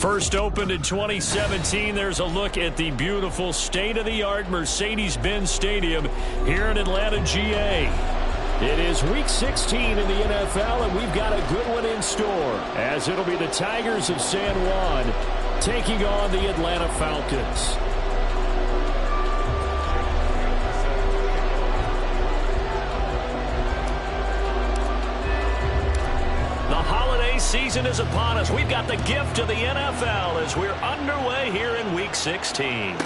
First opened in 2017, there's a look at the beautiful state-of-the-art Mercedes-Benz Stadium here in Atlanta, GA. It is Week 16 in the NFL, and we've got a good one in store, as it'll be the Tigers of San Juan taking on the Atlanta Falcons. Season is upon us. We've got the gift of the NFL as we're underway here in Week 16.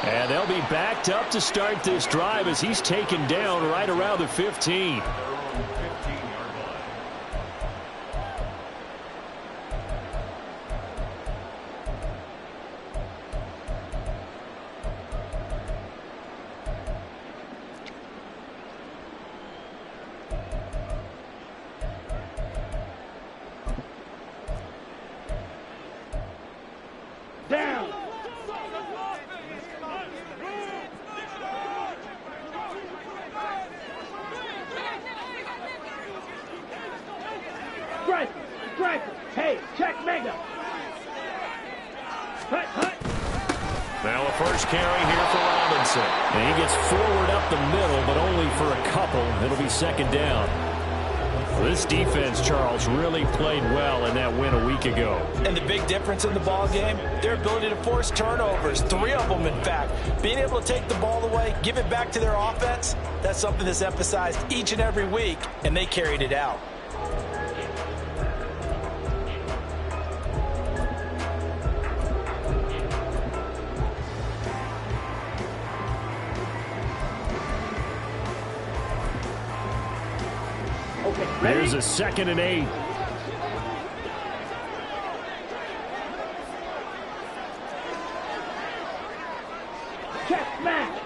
And they'll be backed up to start this drive as he's taken down right around the 15. Hey, check mega. Now a first carry here for Robinson. And he gets forward up the middle, but only for a couple. It'll be second down. Well, this defense, Charles, really played well in that win a week ago. And the big difference in the ball game, their ability to force turnovers, 3 of them, in fact. Being able to take the ball away, give it back to their offense, that's something that's emphasized each and every week, and they carried it out. There's a 2nd and 8. Check match.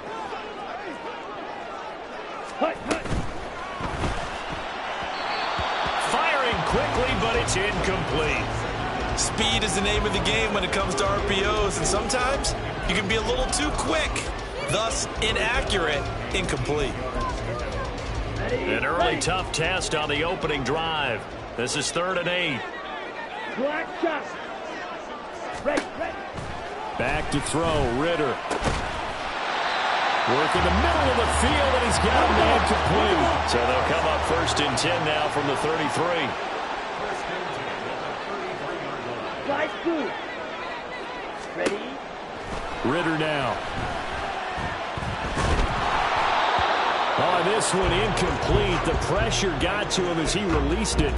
Firing quickly, but it's incomplete. Speed is the name of the game when it comes to RPOs, and sometimes you can be a little too quick, thus inaccurate, incomplete. An early tough test on the opening drive. This is 3rd and 8. Black shot. Ready. Back to throw, Ritter. Work in the middle of the field, and he's got a man complete. So they'll come up 1st and 10 now from the 33. Slide 2. Ready. Ritter now. Oh, this one incomplete. The pressure got to him as he released it,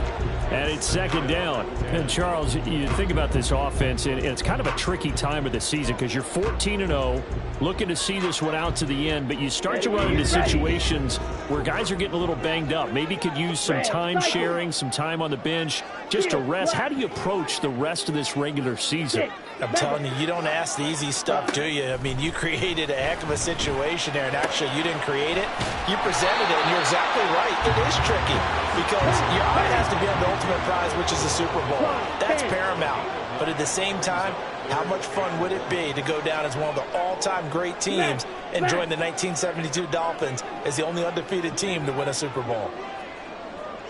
and it's 2nd down. And, Charles, you think about this offense, and it's kind of a tricky time of the season because you're 14-0, looking to see this one out to the end, but you start to run into situations where guys are getting a little banged up. Maybe could use some time sharing, some time on the bench, just to rest. How do you approach the rest of this regular season? I'm telling you, you don't ask the easy stuff, do you? I mean, you created a heck of a situation there, and actually you didn't create it. You presented it, and you're exactly right. It is tricky because your eye has to be on the ultimate prize, which is the Super Bowl. That's paramount. But at the same time, how much fun would it be to go down as one of the all-time great teams and join the 1972 Dolphins as the only undefeated team to win a Super Bowl?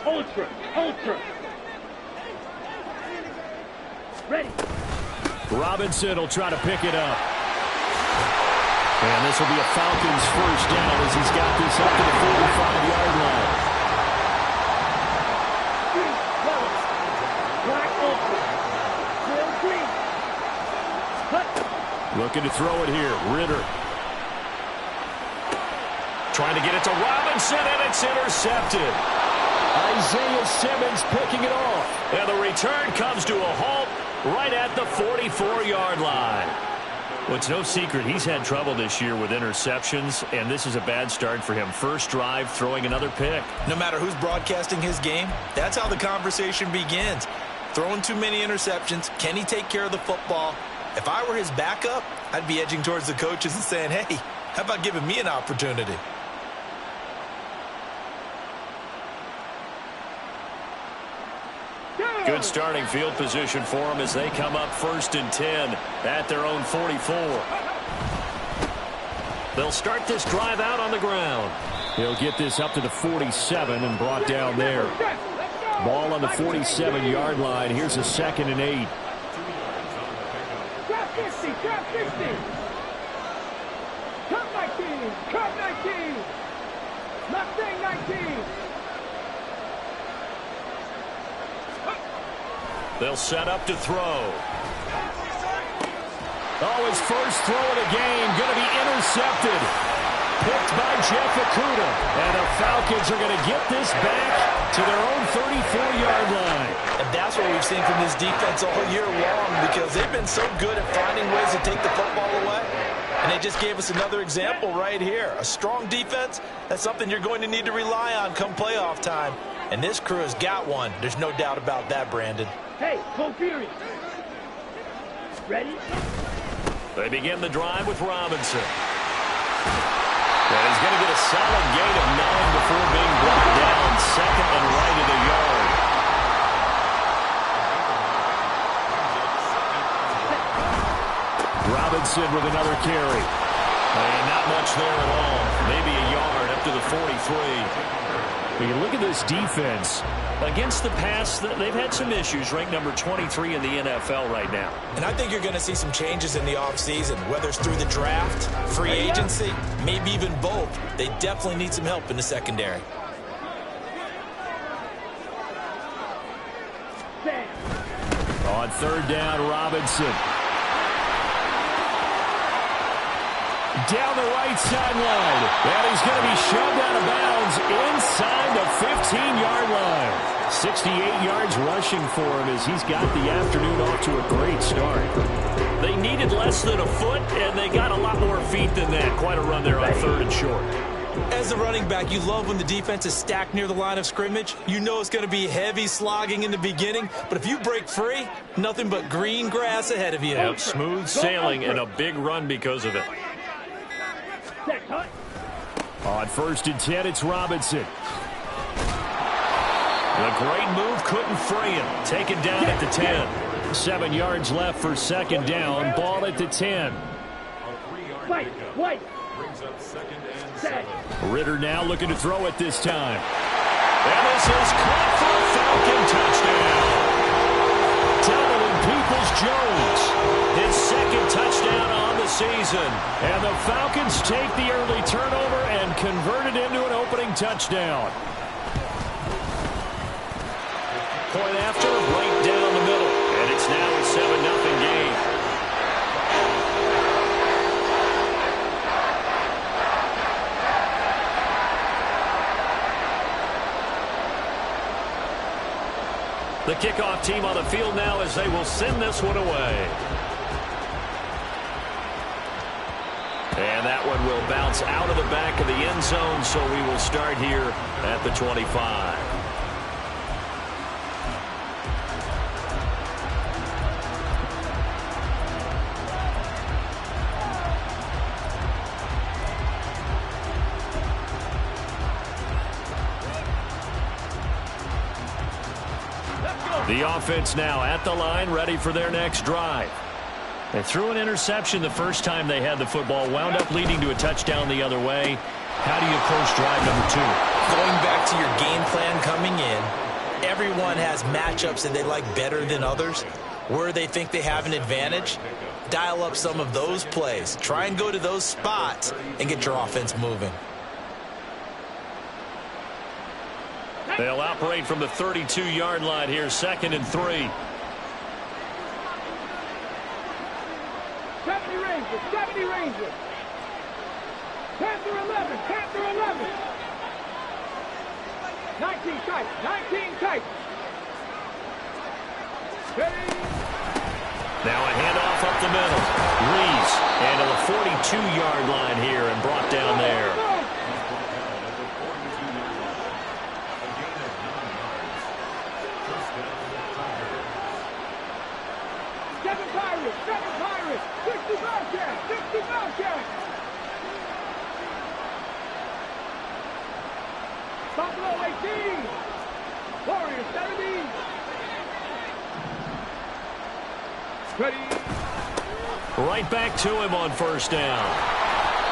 Ultra. Ready. Robinson will try to pick it up. And this will be a Falcons first down as he's got this up to the 45-yard line. Looking to throw it here. Ritter. Trying to get it to Robinson, and it's intercepted. Isaiah Simmons picking it off. And the return comes to a halt right at the 44-yard line. Well, it's no secret he's had trouble this year with interceptions, and this is a bad start for him. First drive, throwing another pick. No matter who's broadcasting his game, that's how the conversation begins. Throwing too many interceptions. Can he take care of the football? If I were his backup, I'd be edging towards the coaches and saying, hey, how about giving me an opportunity? Good starting field position for them as they come up 1st and 10 at their own 44. They'll start this drive out on the ground. He'll get this up to the 47 and brought down there. Ball on the 47-yard line. Here's a 2nd and 8. Drop 50, drop 50. Cut 19, cut 19. Mustang 19. They'll set up to throw. Oh, his first throw of the game going to be intercepted. Picked by Jeff Okudah. And the Falcons are going to get this back to their own 34-yard line. And that's what we've seen from this defense all year long, because they've been so good at finding ways to take the football away. And they just gave us another example right here. A strong defense, that's something you're going to need to rely on come playoff time. And this crew has got one. There's no doubt about that, Brandon. Hey, full fury. Ready? They begin the drive with Robinson. And he's going to get a solid gain of 9 before being brought down. 2nd and right of the yard. Robinson with another carry. And not much there at all. Maybe a yard up to the 43. When you look at this defense, against the pass, they've had some issues. Ranked number 23 in the NFL right now. And I think you're going to see some changes in the offseason, whether it's through the draft, free agency, maybe even both. They definitely need some help in the secondary. On 3rd down, Robinson. Down the right sideline. And he's going to be shoved out of bounds inside the 15-yard line. 68 yards rushing for him as he's got the afternoon off to a great start. They needed less than a foot, and they got a lot more feet than that. Quite a run there on 3rd and short. As a running back, you love when the defense is stacked near the line of scrimmage. You know it's going to be heavy slogging in the beginning, but if you break free, nothing but green grass ahead of you. Yep, smooth sailing and a big run because of it. On 1st and 10, it's Robinson. The great move couldn't fray him. Taken down at the 10. 7 yards left for 2nd down. Ball at the 10. White. Ritter now looking to throw it this time. And this is caught for a Falcon touchdown. Donovan Peoples-Jones, his 2nd touchdown on the season. And the Falcons take the early turnover and convert it into an opening touchdown. Point after, right down the middle. And it's now a 7-0 game. The kickoff team on the field now as they will send this one away. And that one will bounce out of the back of the end zone, so we will start here at the 25. The offense now at the line, ready for their next drive. They threw an interception the first time they had the football, wound up leading to a touchdown the other way. How do you approach drive number 2? Going back to your game plan coming in, everyone has matchups that they like better than others. Where they think they have an advantage, dial up some of those plays. Try and go to those spots and get your offense moving. They'll operate from the 32-yard line here, 2nd and 3. 70 Rangers, 70 Rangers. Panther 11, Panther 11. 19 tight, 19 tight. Ready? Now a handoff up the middle. Reese handle a 42-yard line here and brought down there. Seven Pirates, 60 Bobcats, 60 Bobcats. Buffalo 18, Warriors 17. Ready? Right back to him on 1st down.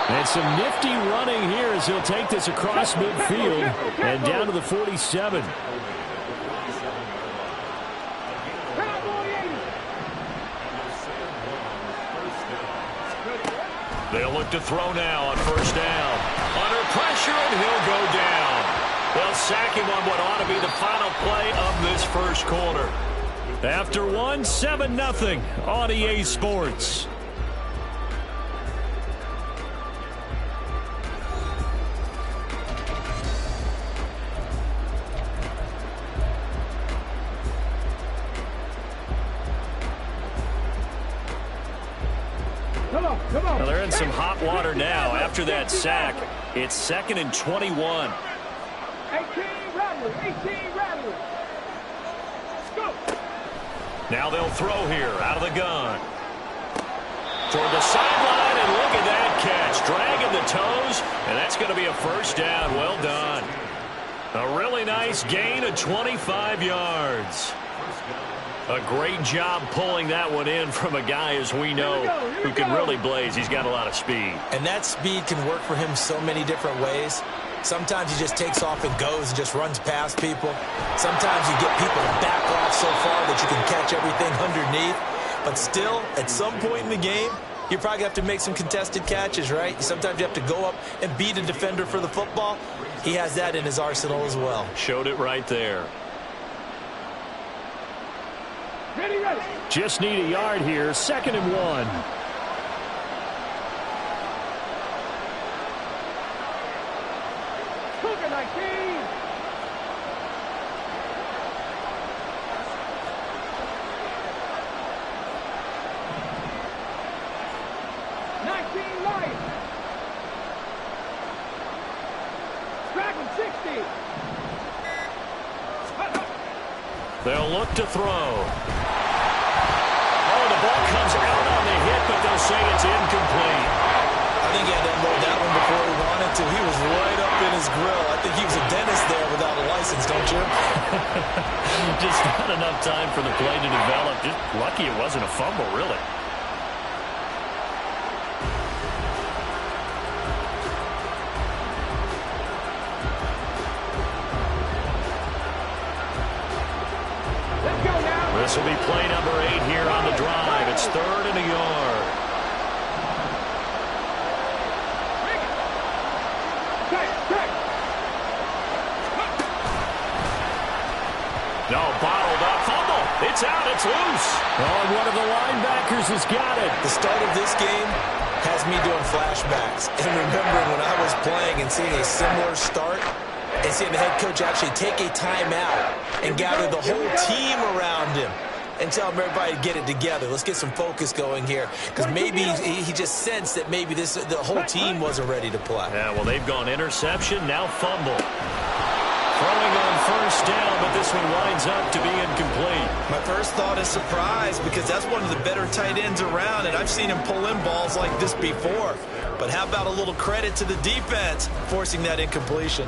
And some nifty running here as he'll take this across midfield and down to the 47. They'll look to throw now on first down. Under pressure, and he'll go down. They'll sack him on what ought to be the final play of this first quarter. After one, 7-0 on EA Sports. Well, they're in some hot water now. After that sack, it's 2nd and 21. 18 rattlers, 18 rattlers. Go. Now they'll throw here out of the gun. Toward the sideline, and look at that catch. Dragging the toes, and that's going to be a first down. Well done. A really nice gain of 25 yards. A great job pulling that one in from a guy, as we know, who can really blaze. He's got a lot of speed. And that speed can work for him so many different ways. Sometimes he just takes off and goes and just runs past people. Sometimes you get people to back off so far that you can catch everything underneath. But still, at some point in the game, you probably have to make some contested catches, right? Sometimes you have to go up and beat a defender for the football. He has that in his arsenal as well. Showed it right there. Ready, ready. Just need a yard here. 2nd and 1. Cougar 19. Lions. Dragon 60. They'll look to throw. Oh, the ball comes out on the hit, but they'll say it's incomplete. I think he had to unload that one before he wanted to. He was right up in his grill. I think he was a dentist there without a license, don't you? Just not enough time for the play to develop. Just lucky it wasn't a fumble, really. This will be play number 8 here on the drive. It's 3rd and a yard. No, bottled up. Fumble. It's out. It's loose. Oh, one of the linebackers has got it. The start of this game has me doing flashbacks and remembering when I was playing and seeing a similar start and seeing the head coach actually take a timeout and gather the whole team around him and tell everybody to get it together. Let's get some focus going here, because maybe he just sensed that maybe the whole team wasn't ready to play. Yeah, well, they've gone interception, now fumble. Throwing on first down, but this one winds up to be incomplete. My first thought is surprise, because that's one of the better tight ends around, and I've seen him pull in balls like this before. But how about a little credit to the defense forcing that incompletion?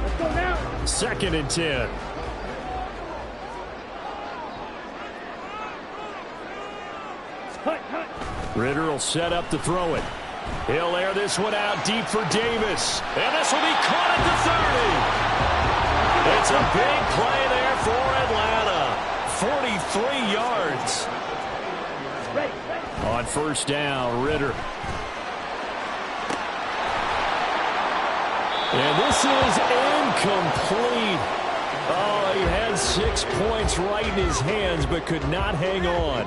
Let's go now. 2nd and 10. Ritter will set up to throw it. He'll air this one out deep for Davis. And this will be caught at the 30. It's a big play there for Atlanta. 43 yards. On first down, Ritter. And this is incomplete. Oh, he had 6 points right in his hands, but could not hang on.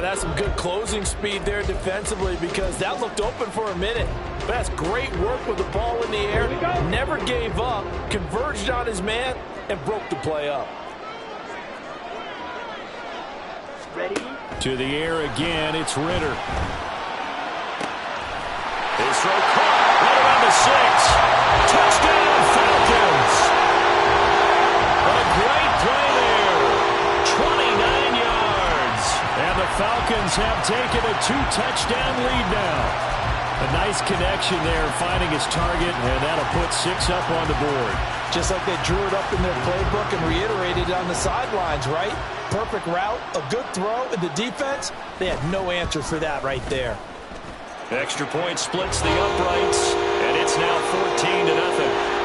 That's some good closing speed there defensively, because that looked open for a minute. That's great work with the ball in the air. Never gave up, converged on his man, and broke the play up. Ready? To the air again, it's Ritter. His throw caught right around the 6. Touchdown, Falcons. A great play there. 29 yards. And the Falcons have taken a 2-touchdown lead now. A nice connection there, finding his target, and that'll put 6 up on the board. Just like they drew it up in their playbook and reiterated it on the sidelines, right? Perfect route, a good throw, and the defense, they had no answer for that right there. Extra point splits the uprights, and it's now 14-0.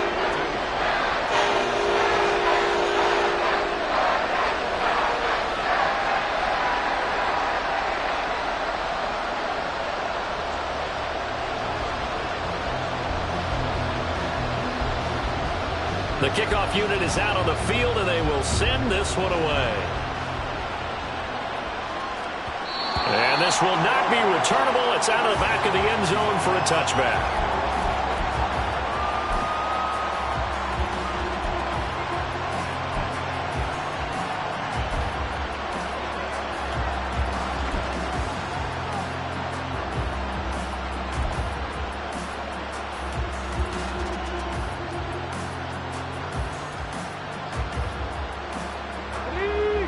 The kickoff unit is out on the field, and they will send this one away. And this will not be returnable. It's out of the back of the end zone for a touchback.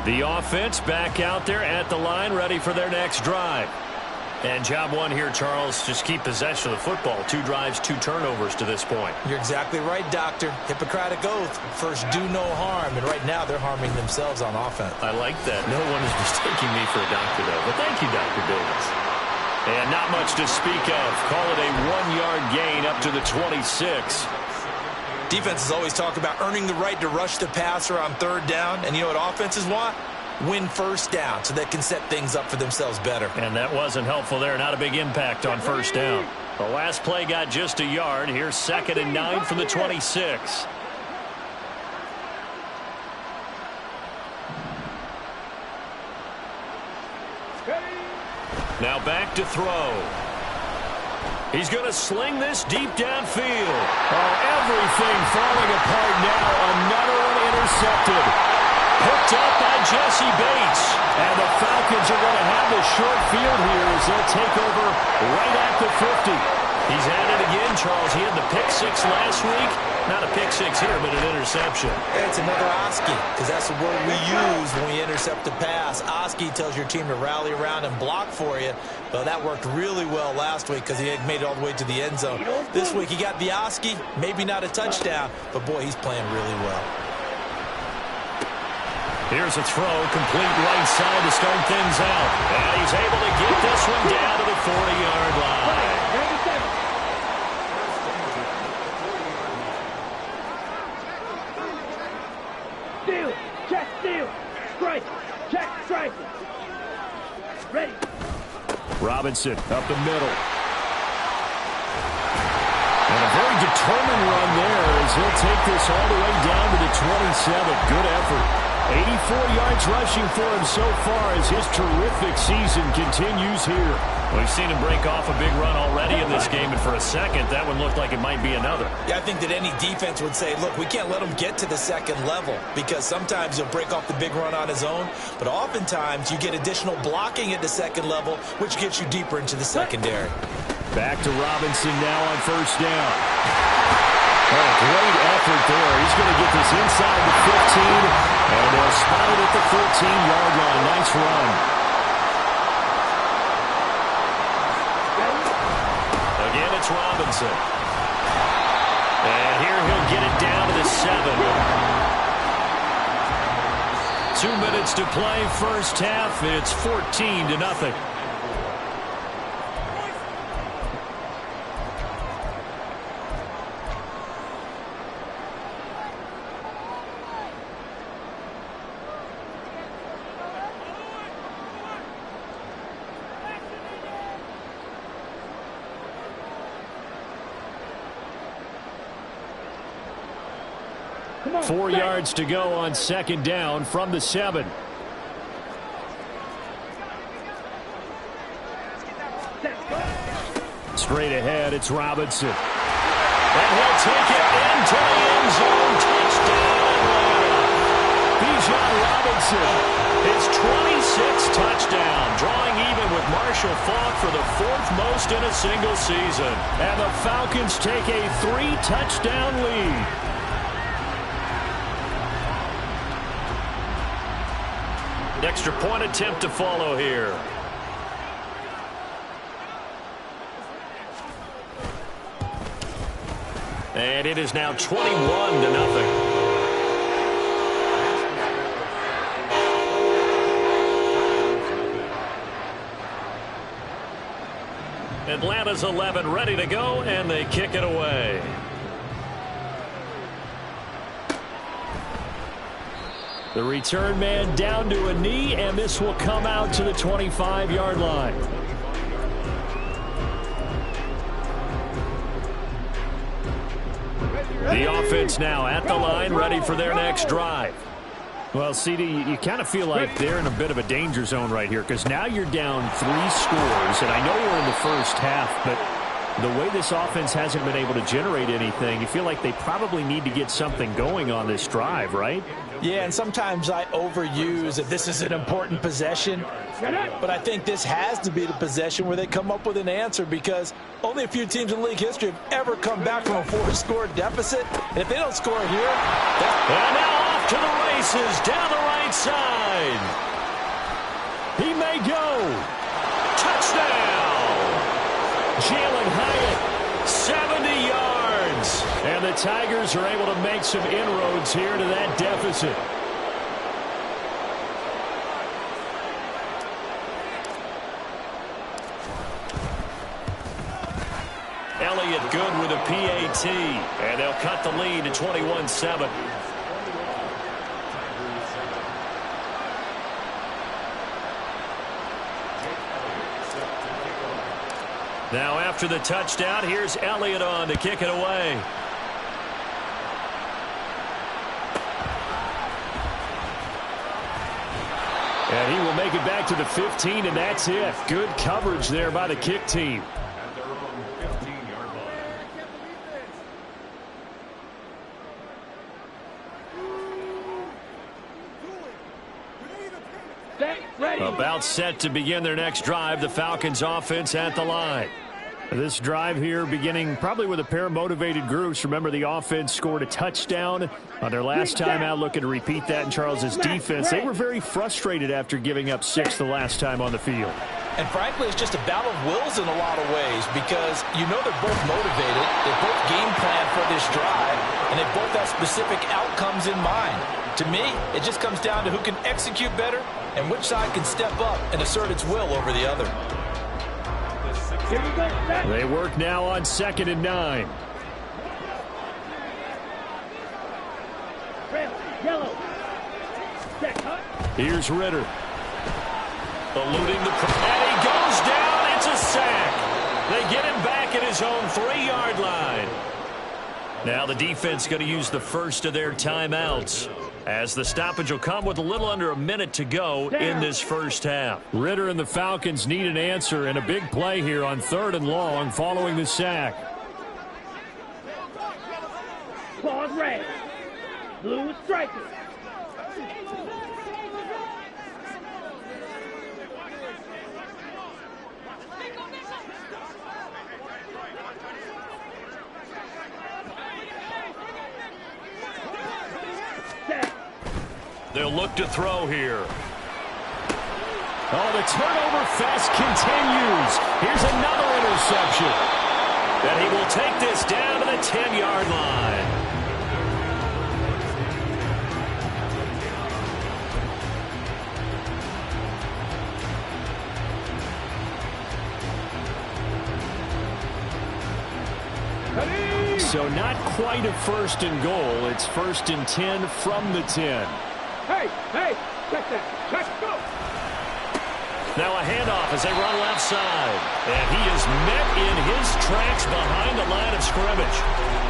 The offense back out there at the line, ready for their next drive. And job one here, Charles, just keep possession of the football. 2 drives, 2 turnovers to this point. You're exactly right, Doctor. Hippocratic oath. First, do no harm. And right now, they're harming themselves on offense. I like that. No one is mistaking me for a doctor, though. But thank you, Dr. Davis. And not much to speak of. Call it a 1-yard gain up to the 26. Defenses always talk about earning the right to rush the passer on 3rd down. And you know what offenses want? Win 1st down so they can set things up for themselves better. And that wasn't helpful there. Not a big impact on 1st down. The last play got just a yard. Here's 2nd and 9 from the 26. Now back to throw. He's going to sling this deep downfield. Oh, everything falling apart now. Another one intercepted. Picked up by Jesse Bates. And the Falcons are going to have the short field here as they'll take over right at the 50. He's at it again, Charles. He had the pick 6 last week. Not a pick 6 here, but an interception. It's another Oski, because that's the word we use when we intercept a pass. Oski tells your team to rally around and block for you. Well, that worked really well last week because he had made it all the way to the end zone. This week he got the Oski, maybe not a touchdown, but boy, he's playing really well. Here's a throw, complete right side to start things out. And he's able to get this one down to the 40-yard line. Steal, check, steal, strike, check, strike. Ready. Robinson up the middle. And a very determined run there as he'll take this all the way down to the 27. Good effort. 84 yards rushing for him so far as his terrific season continues here. We've seen him break off a big run already in this game, and for a second, that one looked like it might be another. Yeah, I think that any defense would say, look, we can't let him get to the 2nd level because sometimes he'll break off the big run on his own, but oftentimes you get additional blocking at the 2nd level, which gets you deeper into the secondary. Back to Robinson now on 1st down. Oh, great effort there. He's going to get this inside the 15, and they'll spot it at the 14-yard line. Nice run. Again, it's Robinson. And here he'll get it down to the 7. 2 minutes to play, 1st half. It's 14-0. Come on, 4 yards to go on 2nd down from the 7. Straight ahead, it's Robinson. And he'll take it into the end zone. Touchdown. Bijan Robinson. His 26th touchdown, drawing even with Marshall Faulk for the 4th most in a single season. And the Falcons take a 3-touchdown lead. Extra point attempt to follow here. And it is now 21-0. Atlanta's 11 ready to go, and they kick it away. The return man down to a knee, and this will come out to the 25-yard line. The offense now at the line, ready for their next drive. Well, CD, you kind of feel like they're in a bit of a danger zone right here because now you're down 3 scores, and I know we're in the first half, but the way this offense hasn't been able to generate anything, you feel like they probably need to get something going on this drive, right? Yeah, and sometimes I overuse that this is an important possession, but I think this has to be the possession where they come up with an answer because only a few teams in league history have ever come back from a 4-score deficit. And if they don't score here, and now off to the races down the right side. He may go. Touchdown. Jalen Hyatt, 70 yards. And the Tigers are able to make some inroads here to that deficit. Elliott good with a PAT. And they'll cut the lead to 21-7. Now after the touchdown, here's Elliott on to kick it away. And he will make it back to the 15, and that's it. Good coverage there by the kick team. About set to begin their next drive, the Falcons offense at the line. This drive here beginning probably with a pair of motivated groups. Remember, the offense scored a touchdown on their last time out, looking to repeat that in Charles's defense. They were very frustrated after giving up 6 the last time on the field. And frankly, it's just a battle of wills in a lot of ways because you know they're both motivated, they both game plan for this drive, and they both have specific outcomes in mind. To me, it just comes down to who can execute better and which side can step up and assert its will over the other. They work now on 2nd and 9. Here's Ritter. Eluding the and he goes down. It's a sack. They get him back at his own 3-yard line. Now the defense going to use the first of their timeouts, as the stoppage will come with a little under a minute to go in this first half. Ritter and the Falcons need an answer and a big play here on 3rd and long following the sack. Pause red. Blue striker. They'll look to throw here. Oh, the turnover fest continues. Here's another interception. And he will take this down to the 10-yard line. So not quite a 1st and goal. It's 1st and 10 from the 10. Hey, check that. Check, go. Now a handoff as they run left side. And he is met in his tracks behind the line of scrimmage.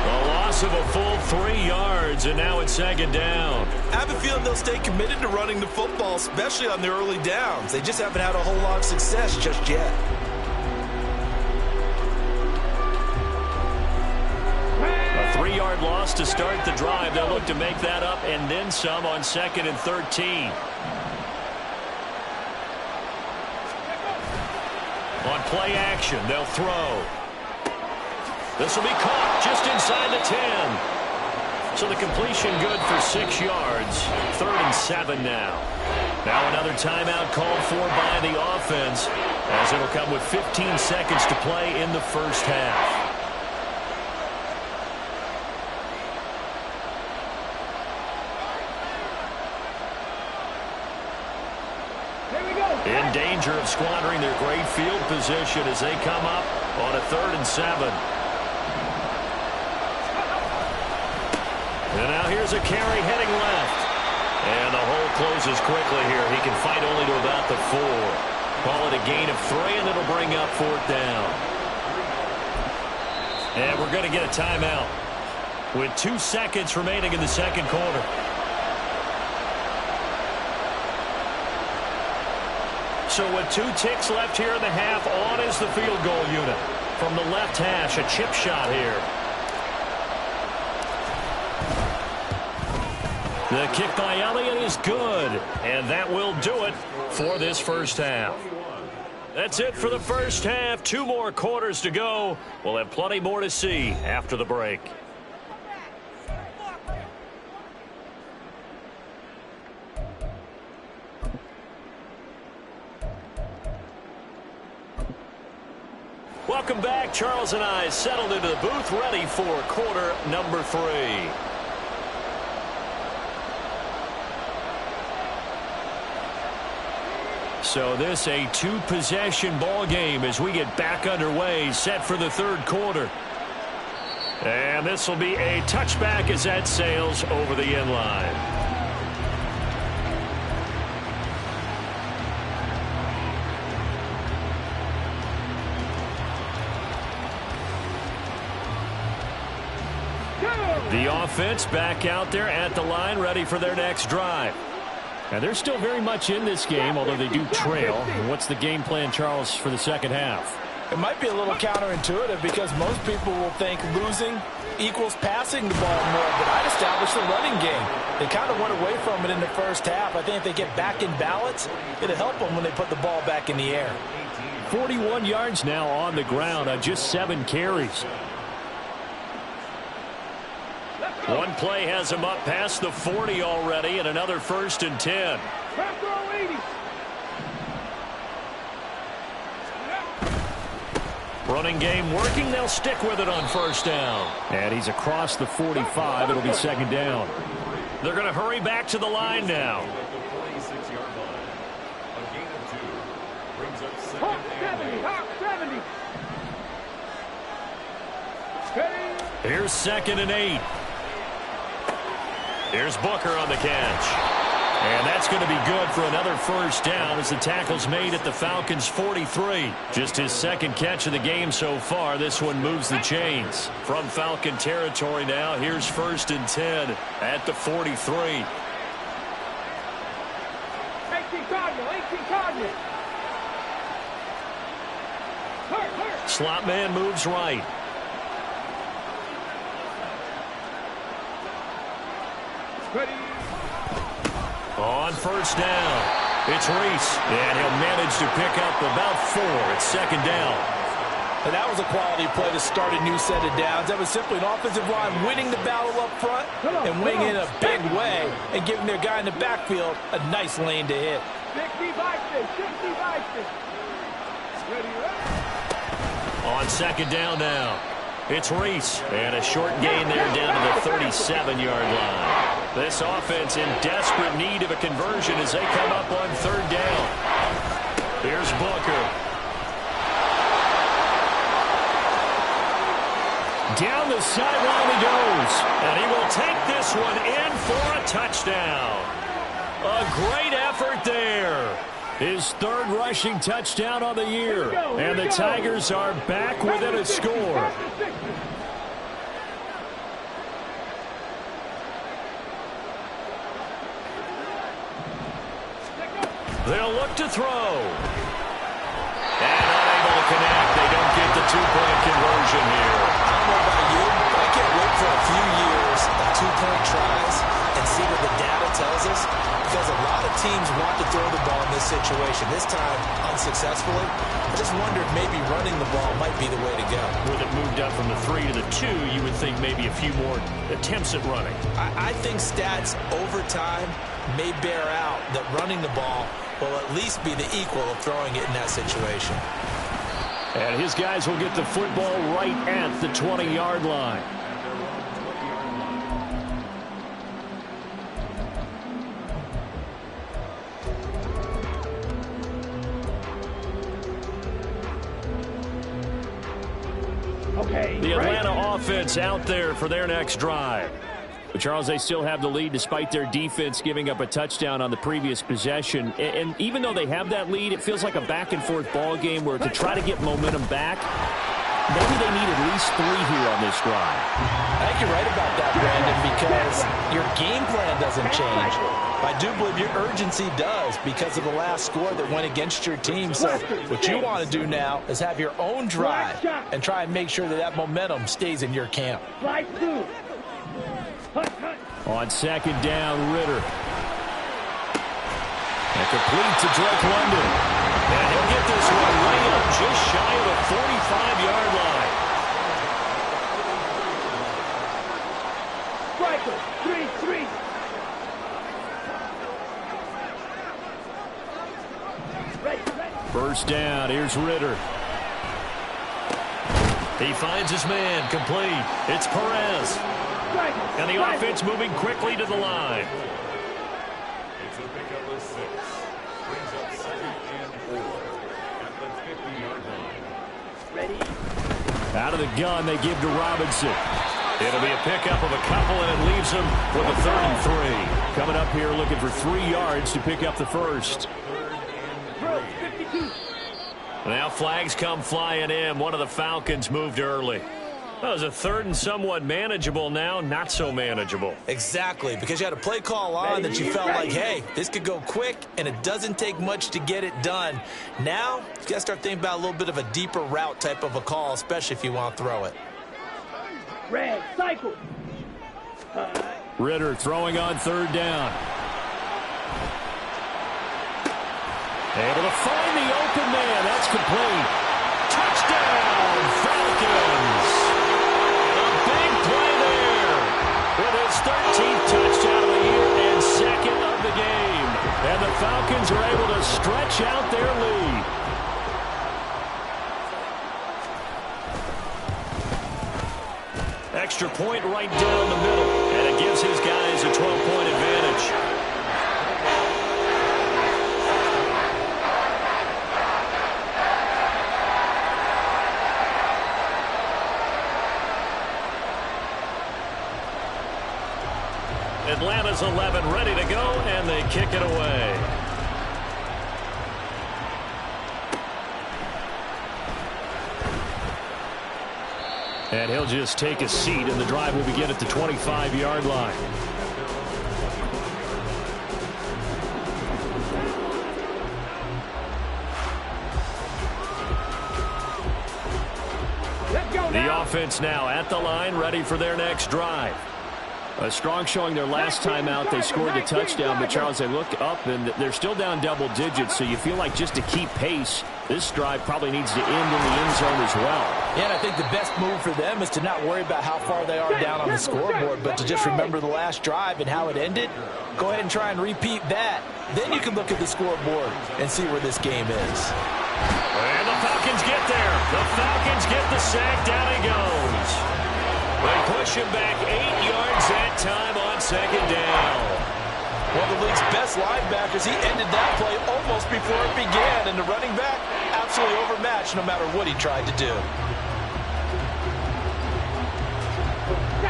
A loss of a full 3 yards, and now it's 2nd down. I have a feeling they'll stay committed to running the football, especially on the early downs. They just haven't had a whole lot of success just yet. A 3-yard loss to start the drive. They'll look to make that up and then some on 2nd and 13. On play action, they'll throw. This will be caught just inside the 10. So the completion good for 6 yards. 3rd and 7 now. Now another timeout called for by the offense, as it'll come with 15 seconds to play in the first half. In danger of squandering their great field position as they come up on a 3rd and 7. And now here's a carry heading left. And the hole closes quickly here. He can fight only to about the 4. Call it a gain of 3, and it'll bring up 4th down. And we're going to get a timeout. with 2 seconds remaining in the second quarter. So with 2 ticks left here in the half, on is the field goal unit. From the left hash, a chip shot here. The kick by Elliott is good, and that will do it for this first half. That's it for the first half. 2 more quarters to go. We'll have plenty more to see after the break. Welcome back. Charles and I settled into the booth, ready for quarter number 3. So this a 2-possession ball game as we get back underway, set for the third quarter. And this will be a touchback as that sails over the end line. The offense back out there at the line, ready for their next drive. And they're still very much in this game, although they do trail. And what's the game plan, Charles, for the second half? It might be a little counterintuitive because most people will think losing equals passing the ball more, but I'd establish the running game. They kind of went away from it in the first half. I think if they get back in balance, it'll help them when they put the ball back in the air. 41 yards now on the ground on just 7 carries. One play has him up past the 40 already, and another 1st and 10. Running game working. They'll stick with it on 1st down. And he's across the 45. It'll be 2nd down. They're going to hurry back to the line now. Hawk 70, Hawk 70. Here's 2nd and 8. Here's Booker on the catch. And that's going to be good for another 1st down as the tackle's made at the Falcons' 43. Just his 2nd catch of the game so far. This one moves the chains. From Falcon territory now, here's 1st and 10 at the 43. 18 Cardinal, 18 Cardinal. Slot man moves right. Ready. On 1st down, it's Reese, and he'll manage to pick up about 4. It's 2nd down. And that was a quality play to start a new set of downs. That was simply an offensive line winning the battle up front and winning in a big way and giving their guy in the backfield a nice lane to hit. 60 Vikings, 60 Vikings. Ready, On 2nd down now, it's Reese, and a short gain there down to the 37-yard line. This offense in desperate need of a conversion as they come up on 3rd down. Here's Booker. Down the sideline he goes, and he will take this one in for a touchdown. A great effort there. His 3rd rushing touchdown on the year, and the Tigers are back within a score. They'll look to throw. And unable to connect. They don't get the 2-point conversion here. I don't know about you, but I can't wait for a few years of 2-point tries and see what the data tells us. Because a lot of teams want to throw the ball in this situation. This time, unsuccessfully. I just wonder if maybe running the ball might be the way to go. With it moved up from the 3 to the 2, you would think maybe a few more attempts at running. I think stats over time may bear out that running the ball will at least be the equal of throwing it in that situation. And his guys will get the football right at the 20-yard line. The Atlanta offense out there for their next drive. But Charles, they still have the lead despite their defense giving up a touchdown on the previous possession. And even though they have that lead, it feels like a back-and-forth ball game where to try to get momentum back, maybe they need at least 3 here on this drive. I think you're right about that, Brandon, because your game plan doesn't change. I do believe your urgency does because of the last score that went against your team. So what you want to do now is have your own drive and try and make sure that that momentum stays in your camp. On second down, Ritter. And complete to Drake London. And he'll get this one way up just shy of the 45-yard line. Striker, 3-3. First down, here's Ritter. He finds his man, complete. It's Perez. And the offense moving quickly to the line. It's a pickup of 6. Brings up 2nd and 4 at the 50-yard line. Ready? Out of the gun, they give to Robinson. It'll be a pickup of a couple, and it leaves them with a 3rd and 3. Coming up here looking for 3 yards to pick up the first. Now flags come flying in. One of the Falcons moved early. That was a 3rd and somewhat manageable, now not so manageable. Exactly, because you had a play call on that you felt like, hey, this could go quick, and it doesn't take much to get it done. Now, you got to start thinking about a little bit of a deeper route type of a call, especially if you want to throw it. Red, cycle. Ritter throwing on 3rd down. Able to find the open man. That's complete. Touchdown, Falcons. A big play there. With his 13th touchdown of the year and 2nd of the game. And the Falcons are able to stretch out their lead. Extra point right down the middle. And it gives his guys a 12-point advantage. Atlanta's 11 ready to go, and they kick it away. And he'll just take a seat, and the drive will begin at the 25-yard line. The offense now at the line, ready for their next drive. A strong showing their last time out. They scored the touchdown, but Charles, they look up and they're still down double digits, so you feel like just to keep pace, this drive probably needs to end in the end zone as well. Yeah, and I think the best move for them is to not worry about how far they are down on the scoreboard, but to just remember the last drive and how it ended. Go ahead and try and repeat that. Then you can look at the scoreboard and see where this game is. And the Falcons get there. The Falcons get the sack. Down he goes. They push him back 8 yards that time on 2nd down. One of the league's best linebackers, he ended that play almost before it began. And the running back, absolutely overmatched no matter what he tried to do.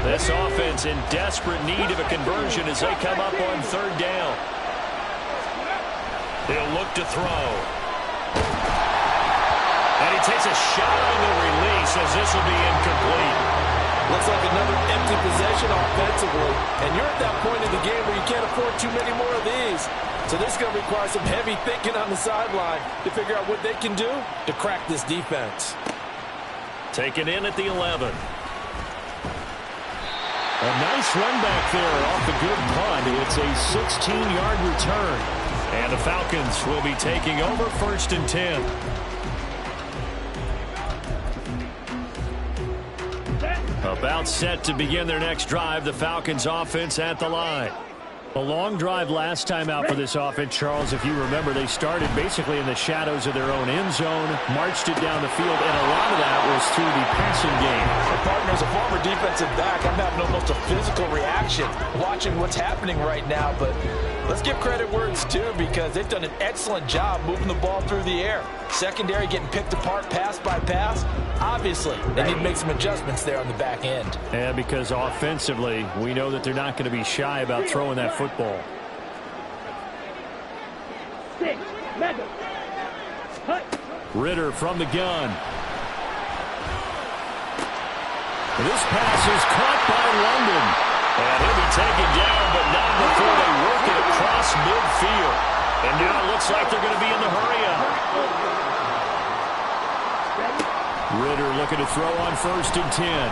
This offense in desperate need of a conversion as they come up on 3rd down. He'll look to throw. And he takes a shot on the release as this will be incomplete. Looks like another empty possession offensively. And you're at that point in the game where you can't afford too many more of these. So this is going to require some heavy thinking on the sideline to figure out what they can do to crack this defense. Taken in at the 11. A nice run back there off the good punt. It's a 16-yard return. And the Falcons will be taking over 1st and 10. About set to begin their next drive. The Falcons offense at the line. A long drive last time out for this offense, Charles. If you remember, they started basically in the shadows of their own end zone, marched it down the field, and a lot of that was through the passing game. Partner, as a former defensive back, I'm having almost a physical reaction watching what's happening right now, but let's give credit where it's due because they've done an excellent job moving the ball through the air. Secondary getting picked apart pass by pass. Obviously, they need to make some adjustments there on the back end. And because offensively, we know that they're not going to be shy about throwing that football. 6, mega. Hut. Ritter from the gun. This pass is caught by London. And he'll be taken down, but not before they work it across midfield. And now it looks like they're going to be in the hurry-up. Ritter looking to throw on 1st and 10.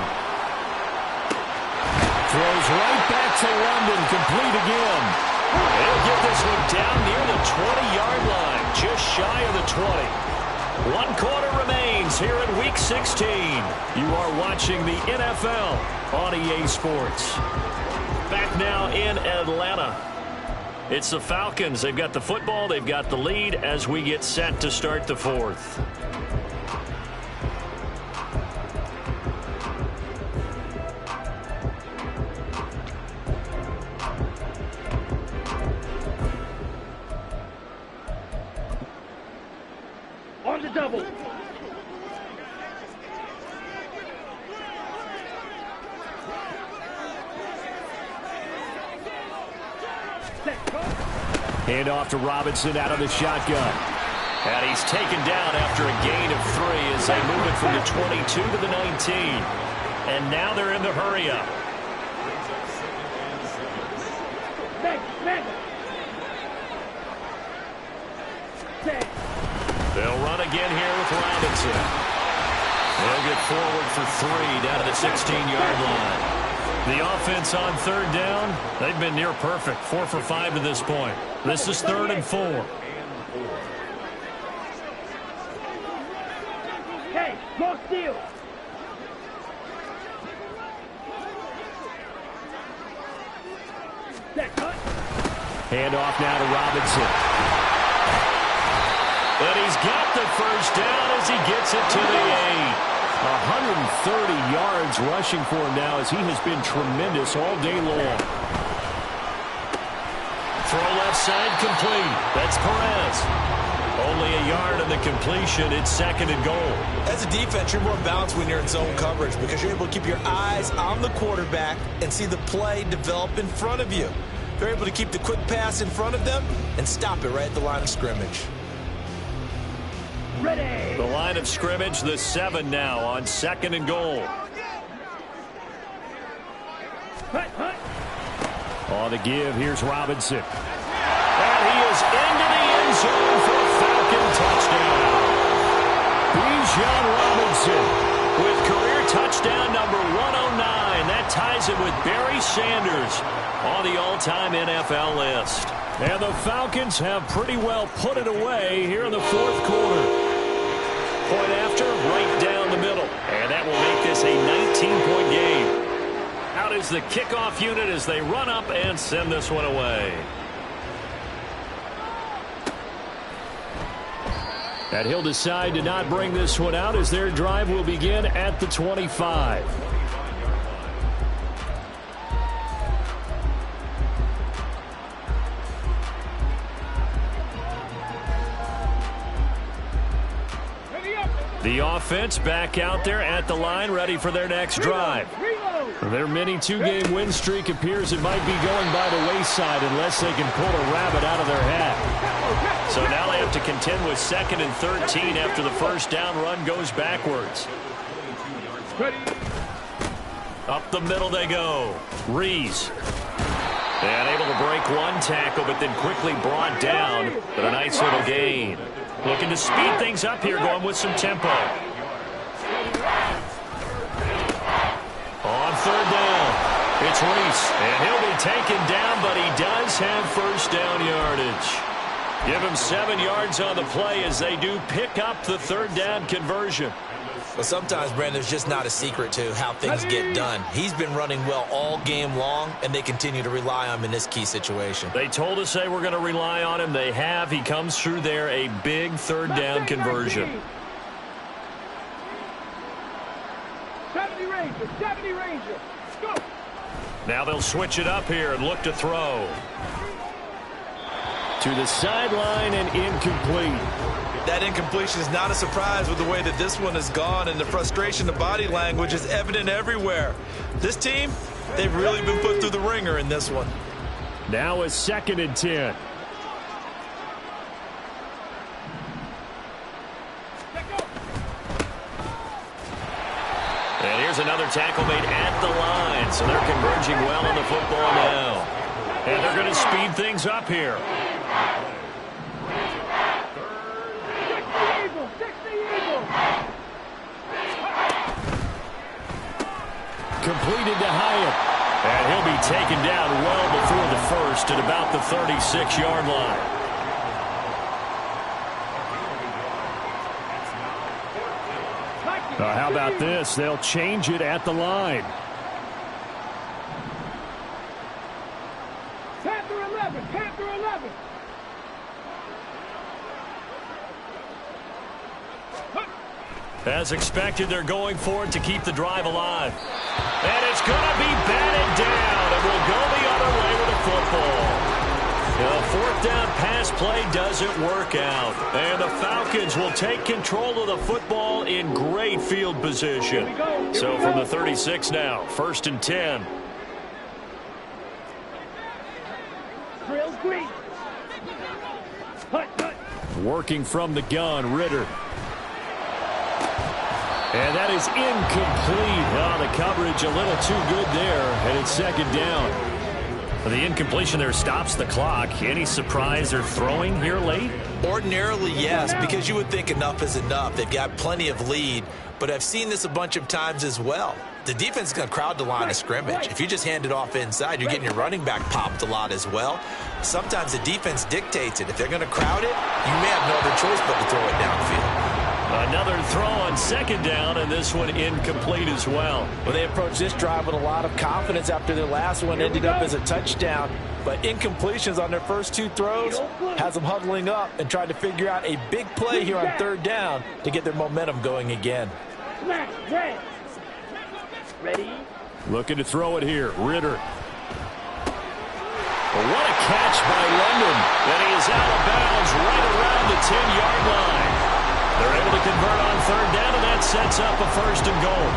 Throws right back to London, complete again. He'll get this one down near the 20-yard line, just shy of the 20. 1 quarter remains here in Week 16. You are watching the NFL on EA Sports. Back now in Atlanta. It's the Falcons. They've got the football. They've got the lead as we get set to start the 4th. On the double. Hand off to Robinson out of the shotgun. And he's taken down after a gain of 3 as they move it from the 22 to the 19. And now they're in the hurry-up. They'll run again here with Robinson. They'll get forward for 3 down to the 16-yard line. The offense on 3rd down, they've been near perfect. 4 for 5 to this point. This is 3rd and 4. Hey, more steal. Hand off now to Robinson. And he's got the 1st down as he gets it to the 8. 130 yards rushing for him now as he has been tremendous all day long. Throw left side complete. That's Perez. Only a yard on the completion. It's 2nd and goal. As a defense, you're more balanced when you're in zone coverage because you're able to keep your eyes on the quarterback and see the play develop in front of you. They're able to keep the quick pass in front of them and stop it right at the line of scrimmage. Ready. The line of scrimmage, the 7 now on 2nd and goal. On the give, here's Robinson. And he is into the end zone for a Falcon touchdown. Bijan Robinson with career touchdown number 109. That ties him with Barry Sanders on the all-time NFL list. And the Falcons have pretty well put it away here in the 4th quarter. Point after, right down the middle. And that will make this a 19-point game. Out is the kickoff unit as they run up and send this one away. And he'll decide to not bring this one out as their drive will begin at the 25. The offense back out there at the line, ready for their next drive. Their mini 2-game win streak appears it might be going by the wayside unless they can pull a rabbit out of their hat. So now they have to contend with 2nd and 13 after the 1st down run goes backwards. Up the middle they go. Rees. And able to break 1 tackle, but then quickly brought down. But a nice little gain. Looking to speed things up here, going with some tempo. On 3rd down, it's Rees. And he'll be taken down, but he does have 1st down yardage. Give him 7 yards on the play as they do pick up the 3rd down conversion. Well, sometimes, Brandon, there's just not a secret to how things get done. He's been running well all game long, and they continue to rely on him in this key situation. They told us they were going to rely on him. They have. He comes through there, a big 3rd down conversion. 70 Ranger. Go. Now they'll switch it up here and look to throw. To the sideline and incomplete. That incompletion is not a surprise with the way that this one has gone, and the frustration, the body language is evident everywhere. This team, they've really been put through the ringer in this one. Now a 2nd and 10. And here's there's another tackle made at the line. So they're converging well on the football now. And they're going to speed things up here. Completed to Hyatt. And he'll be taken down well before the first at about the 36-yard line. How about this? They'll change it at the line. Panther 11, Panther 11. As expected, they're going for it to keep the drive alive. And it's going to be batted down, and we'll go the other way with the football. The fourth down pass play doesn't work out. And the Falcons will take control of the football in great field position. So from the 36 now, 1st and 10. Working from the gun, Ritter. And that is incomplete. Oh, the coverage a little too good there, and it's 2nd down. The incompletion there stops the clock. Any surprise they're throwing here late? Ordinarily, yes, because you would think enough is enough. They've got plenty of lead, but I've seen this a bunch of times as well. The defense is going to crowd the line of scrimmage. If you just hand it off inside, you're getting your running back popped a lot as well. Sometimes the defense dictates it. If they're going to crowd it, you may have no other choice but to throw it downfield. Another throw on 2nd down, and this one incomplete as well. Well, they approached this drive with a lot of confidence after their last one ended up as a touchdown. But incompletions on their first 2 throws has them huddling up and trying to figure out a big play here on 3rd down to get their momentum going again. Ready? Looking to throw it here. Ritter. What a catch by London. And he is out of bounds right around the 10-yard line. They're able to convert on 3rd down, and that sets up a 1st and goal.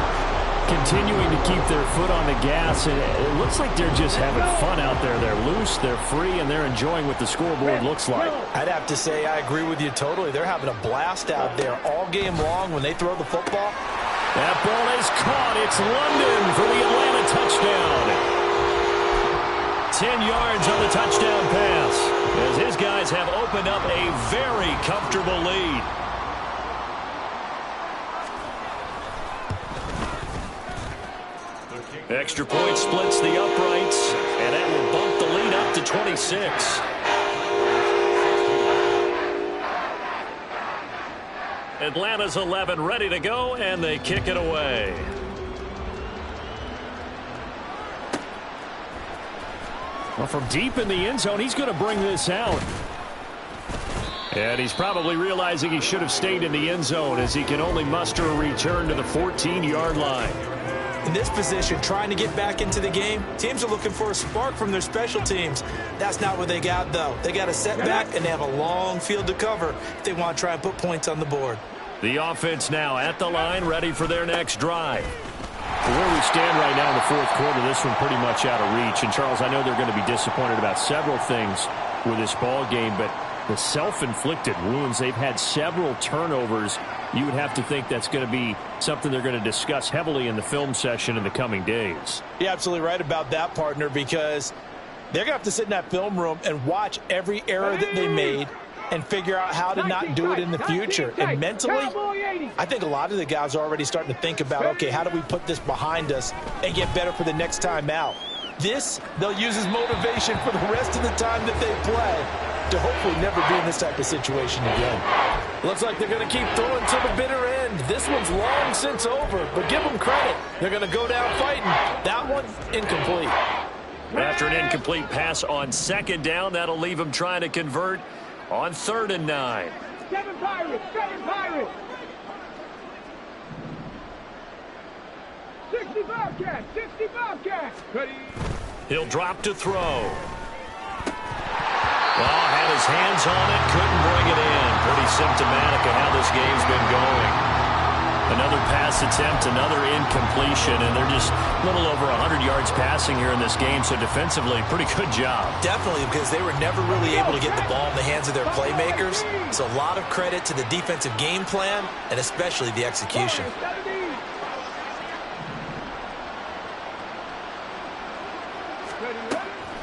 Continuing to keep their foot on the gas, and it looks like they're just having fun out there. They're loose, they're free, and they're enjoying what the scoreboard looks like. I'd have to say I agree with you totally. They're having a blast out there all game long when they throw the football. That ball is caught. It's London for the Atlanta touchdown. 10 yards on the touchdown pass, as his guys have opened up a very comfortable lead. Extra point splits the uprights, and that will bump the lead up to 26. Atlanta's 11 ready to go, and they kick it away. Well, from deep in the end zone, he's going to bring this out. And he's probably realizing he should have stayed in the end zone, as he can only muster a return to the 14-yard line. In this position, trying to get back into the game, teams are looking for a spark from their special teams. That's not what they got, though. They got a setback, and they have a long field to cover if they want to try and put points on the board. The offense now at the line, ready for their next drive. Where we stand right now in the 4th quarter, this one pretty much out of reach. And, Charles, I know they're going to be disappointed about several things with this ball game, but the self-inflicted wounds, they've had several turnovers. You would have to think that's going to be something they're going to discuss heavily in the film session in the coming days. You're absolutely right about that, partner, because they're going to have to sit in that film room and watch every error that they made and figure out how to not do it in the future. And mentally, I think a lot of the guys are already starting to think about, okay, how do we put this behind us and get better for the next time out? This, they'll use as motivation for the rest of the time that they play to hopefully never be in this type of situation again. Looks like they're going to keep throwing to the bitter end. This one's long since over, but give them credit. They're going to go down fighting. That one, incomplete. After an incomplete pass on 2nd down, that'll leave them trying to convert on 3rd and 9. 7 Pirates, 7 Pirates. 65 cats, 65 cats. Ready. He'll drop to throw. Well, had his hands on it, couldn't bring it in. Pretty symptomatic of how this game's been going. Another pass attempt, another incompletion, and they're just a little over 100 yards passing here in this game, so defensively, pretty good job. Definitely, because they were never really able to get the ball in the hands of their playmakers. So a lot of credit to the defensive game plan, and especially the execution.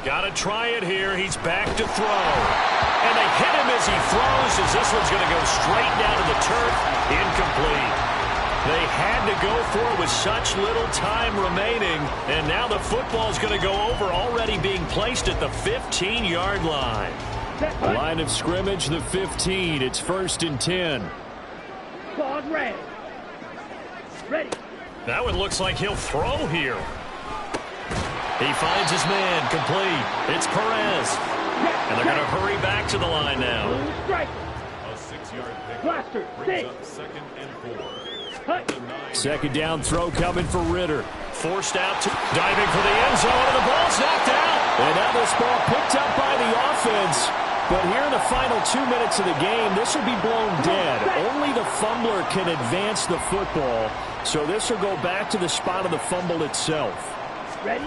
Got to try it here. He's back to throw. And they hit him as he throws, as this one's going to go straight down to the turf. Incomplete. They had to go for it with such little time remaining. And now the football's going to go over, already being placed at the 15-yard line. Line of scrimmage, the 15. It's 1st and 10. Ball ready. Ready. That one looks like he'll throw here. He finds his man, complete. It's Perez. And they're going to hurry back to the line now. Strike. A 6-yard pick. Blaster. Brings up 2nd and 4. At the 9. Second down throw coming for Ritter. Forced out, diving for the end zone, and the ball's knocked out. And now this ball picked up by the offense. But here in the final 2 minutes of the game, this will be blown dead. Only the fumbler can advance the football. So this will go back to the spot of the fumble itself. Ready?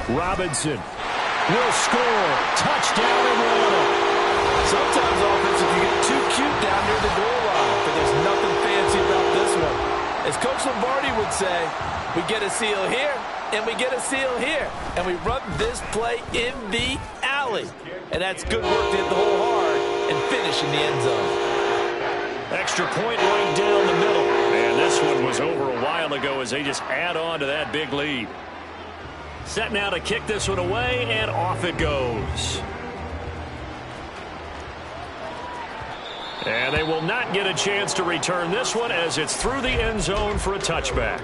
Robinson will score. Touchdown Atlanta. Sometimes offensive can get too cute down near the goal line, but there's nothing fancy about this one. As Coach Lombardi would say, we get a seal here, and we get a seal here, and we run this play in the alley. And that's good work to hit the hole hard and finish in the end zone. Extra point right down the middle. And this one was over a while ago as they just add on to that big lead. Set now to kick this one away, and off it goes. And they will not get a chance to return this one as it's through the end zone for a touchback.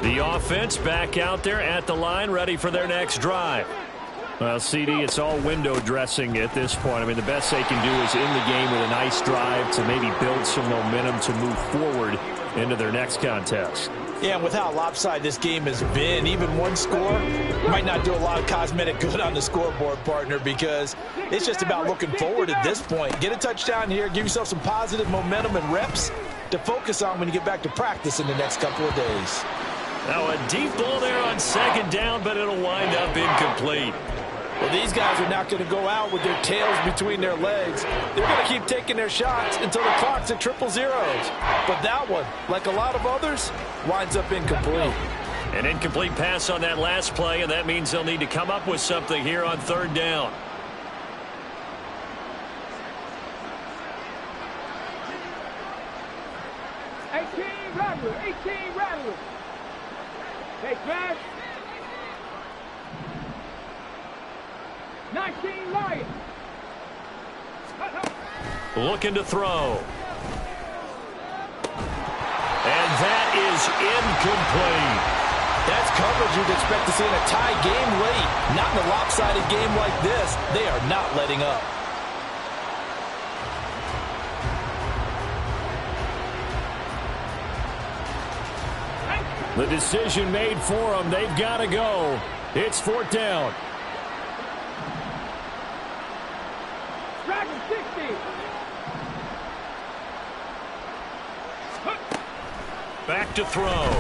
The offense back out there at the line, ready for their next drive. Well, CD, it's all window dressing at this point. I mean, the best they can do is in the game with a nice drive to maybe build some momentum to move forward into their next contest. Yeah, and with how lopsided this game has been, even one score might not do a lot of cosmetic good on the scoreboard, partner, because it's just about looking forward at this point. Get a touchdown here, give yourself some positive momentum and reps to focus on when you get back to practice in the next couple of days. Now a deep ball there on second down, but it'll wind up incomplete. Well, these guys are not going to go out with their tails between their legs. They're going to keep taking their shots until the clock's at 000. But that one, like a lot of others, winds up incomplete. An incomplete pass on that last play, and that means they'll need to come up with something here on third down. Rattler. 18 Rattler. Hey, Trash. 19 Lion. Looking to throw. And that is incomplete. That's coverage you'd expect to see in a tie game late. Not in a lopsided game like this. They are not letting up. The decision made for them. They've got to go. It's fourth down. Dragon 60. Back to throw.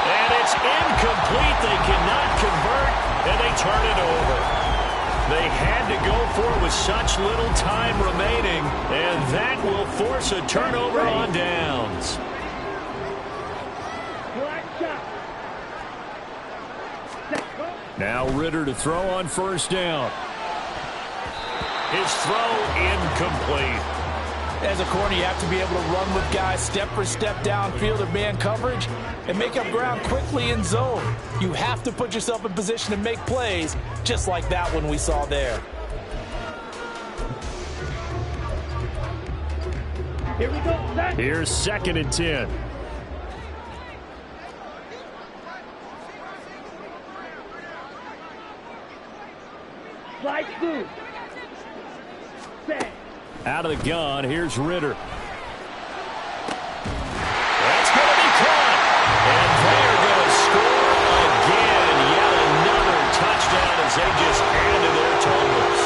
And it's incomplete. They cannot convert, and they turn it over. They had to go for it with such little time remaining, and that will force a turnover on downs. Now Ritter to throw on first down. His throw incomplete. As a corner, you have to be able to run with guys step for step downfield of man coverage and make up ground quickly in zone. You have to put yourself in position to make plays, just like that one we saw there. Here we go. Here's 2nd and 10. Slide through. Set. Out of the gun, here's Ritter. That's going to be caught. And they're going to score again. Yet another touchdown as they just add to their totals.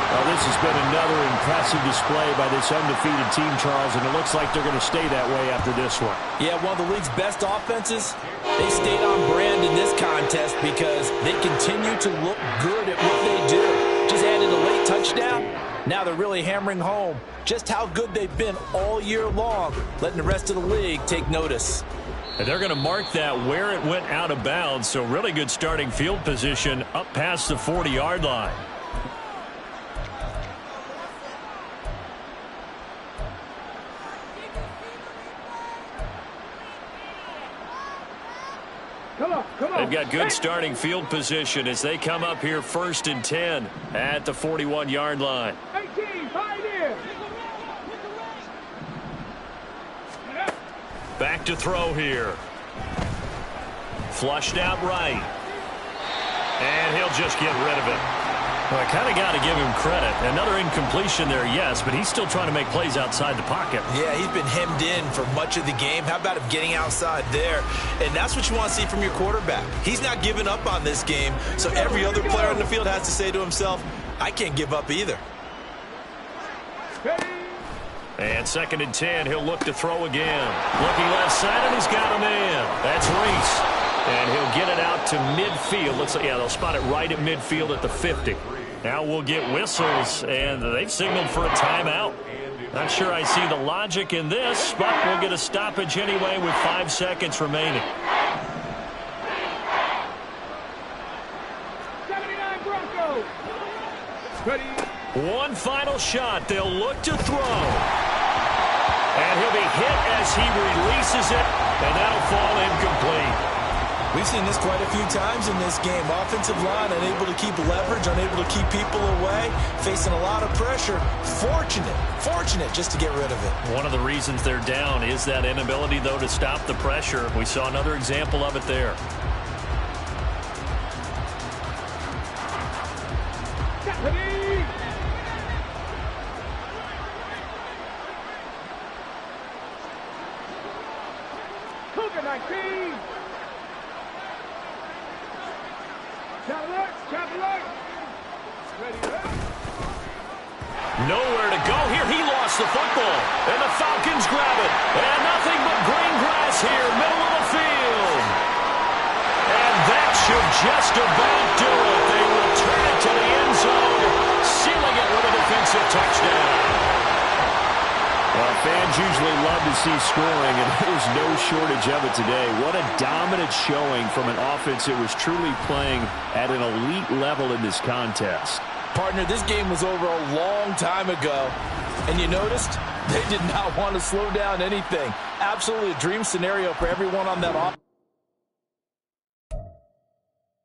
Well, this has been another Another impressive display by this undefeated team, Charles, and it looks like they're going to stay that way after this one. Yeah, one of the league's best offenses. They stayed on brand in this contest because they continue to look good at what they do. Just added a late touchdown. Now they're really hammering home just how good they've been all year long, letting the rest of the league take notice. And they're going to mark that where it went out of bounds, so really good starting field position up past the 40-yard line. Come on. They've got good starting field position as they come up here 1st and 10 at the 41-yard line. 18, pioneer. Back to throw here. Flushed out right. And he'll just get rid of it. Well, I kind of got to give him credit. Another incompletion there, yes, but he's still trying to make plays outside the pocket. Yeah, he's been hemmed in for much of the game. How about him getting outside there? And that's what you want to see from your quarterback. He's not giving up on this game, so every other player on the field has to say to himself, I can't give up either. And 2nd and 10, he'll look to throw again. Looking left side, and he's got a man. That's Reese. And he'll get it out to midfield. Looks like, yeah, they'll spot it right at midfield at the 50. Now we'll get whistles, and they've signaled for a timeout. Not sure I see the logic in this, but we'll get a stoppage anyway with 5 seconds remaining. 79 Broncos. Ready. One final shot. They'll look to throw. And he'll be hit as he releases it, and that'll fall incomplete. We've seen this quite a few times in this game. Offensive line unable to keep leverage, unable to keep people away, facing a lot of pressure. Fortunate just to get rid of it. One of the reasons they're down is that inability, though, to stop the pressure. We saw another example of it there. Ready. Cougar 19. Chapel. Ready. Nowhere to go here. He lost the football. And the Falcons grab it. And nothing but green grass here, middle of the field. And that should just about do it. They return it to the end zone, sealing it with a defensive touchdown. Well, fans usually love to see scoring, and there's no shortage of it today. What a dominant showing from an offense that was truly playing at an elite level in this contest. Partner, this game was over a long time ago, and you noticed they did not want to slow down anything. Absolutely a dream scenario for everyone on that offense.